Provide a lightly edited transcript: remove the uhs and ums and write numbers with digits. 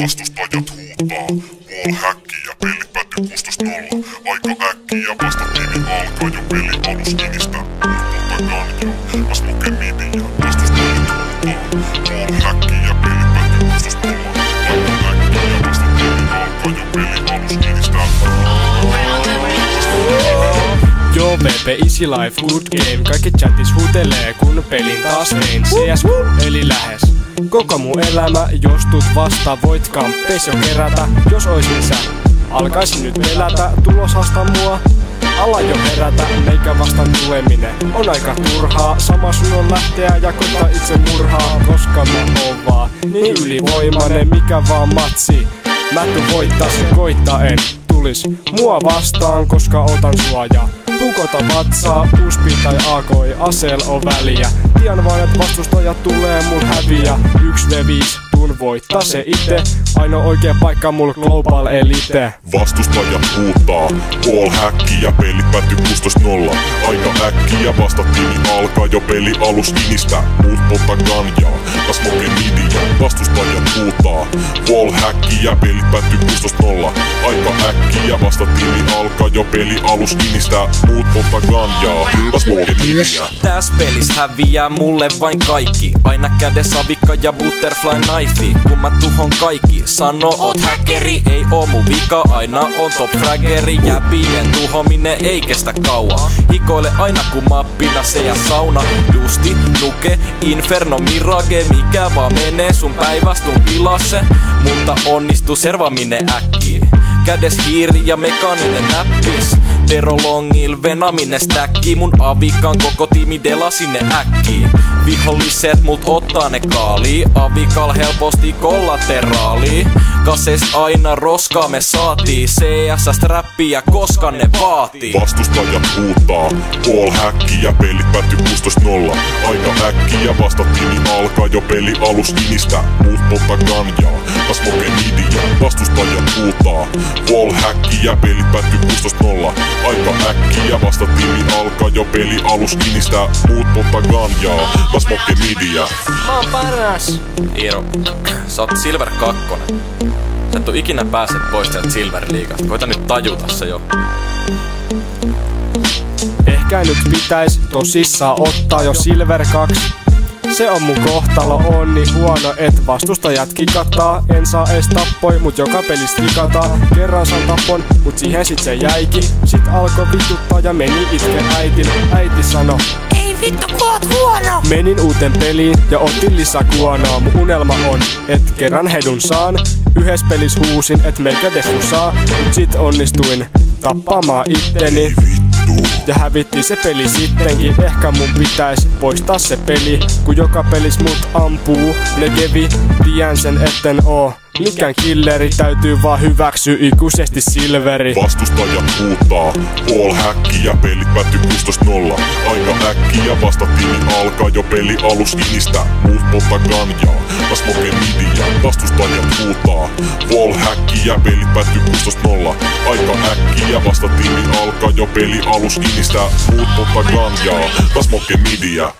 Vastustajat huutaa, wallhacki ja pelit päättyy 16-0. Aika äkkiä vastatiimi alkaa jo peli alus inistä. Mutta ganjo, mä smoke midiä. Vastustajat huutaa, wallhacki ja pelit päättyy 16-0. Aika äkkiä vastatiimi alkaa jo peli alus inistä. Joo VP, easy life, good game. Kaikki chatis huutelee kun pelin taas vein. CS eli lähes koko mun elämä. Jos tuut vasta voit kamppeis jo kerätä. Jos oisin sä, alkaisin nyt pelätä. Tulos haastaa mua, ala jo herätä. Meikä vastaan tuleminen on aika turhaa. Sama sun on lähteä ja koittaa itse murhaa. Koska mä oon vaan niin ylivoimainen, mikä vaan matsi. Mä tuun voittaa se koittaen. Tulis mua vastaan, koska otan suojaa. Pukota vatsaa, uspi tai akoi, aseel on väliä. Tiedän vaan et vastustajat tulee mun häviä. 1v5, tuun voittaa se ite. Ainoa oikea paikka mulla global elite. Vastustajat huutaa, wallhacki ja pelit päättyy 16-0. Aika äkkiä vastatiimi alkaa jo peli alus inistä. Muut polta ganjaa, mä smoke midiä. Vastustajat huutaa, wallhacki ja pelit päättyy 16-0. Aika äkkiä vastatiimi alkaa jo peli alus inistä. Muut polta ganjaa, mä smoke midiä. Täs pelis häviää mulle vain kaikki. Aina kädessä avikka ja butterfly knife. Kun mä tuhon kaikki, sano oot hackeri. Ei oo mun vika, aina on top fraggeri. Jäpien tuhominen ei kestä kauan. Hikoile aina kun mappina se ja sauna. Justi, nuke, inferno, mirage. Mikä vaan menee sun päivästun pilasse. Mutta onnistuu servaaminen äkkiin. Kädes hiiri ja mekaaninen näppis. Terolongil venaminen stäkki. Mun avikan koko tiimi dela sinne äkkiin. Viholliset mut ottaa ne kaalii. Avikal helposti kollateraali. Kases aina roskaa me saatii. CS-räppiä koska ne vaatii. Vastustajat huutaa, wallhacki ja pelit päättyy 16-0. Aika äkkiä vastatiimi alkaa jo peli alus inistä. Muut polta ganjaa, mä smoke midiä. Vastustajat huutaa, wallhacki ja pelit päättyy 16-0. Aika äkkiä vastatiimi alkaa jo peli alus inistä. Muut polta ganjaa, mä smoke midiä. Mä oon paras. Iiro, sä oot Silver 2. Sä et oo ikinä päässyt pois sieltä Silver-liigasta. Koita nyt tajuta se jo. Ehkä nyt pitäis tosissaan ottaa jo Silver 2. Se on mun kohtalo, on niin huono, et vastustajat kikattaa. En saa ees tappoi, mut joka pelistä kikataan. Kerran saan tappon, mut siihen sit se jäikin. Sit alkoi vituttaa ja meni itke äitin. Äiti sano, ei vittu kun oot huono! menin uuteen peliin ja otin lisää kuonoa. Mun unelma on, et kerran hedun saan. Yhes pelis huusin, et meikä defu saa. Mut sit onnistuin tappamaan itteni. Ja hävitti se peli sittenkin. Ehkä mun pitäis poistaa se peli, kun joka pelis mut ampuu negevi. Tiedän sen etten oo mikään killeri. Täytyy vaan hyväksyä ikuisesti silveri. Vastustajat huutaa, wallhacki ja pelit päättyy 16-0. Aika äkkiä vastatiimi alkaa jo peli alus inistä. Muut polta ganjaa, mä smoke midiä. Vastustajat huutaa, wallhacki ja pelit päättyy 16-0. Aika äkkiä vastatiimi alkaa jo peli alus inistä. Muut polta ganjaa, mä smoke midiä.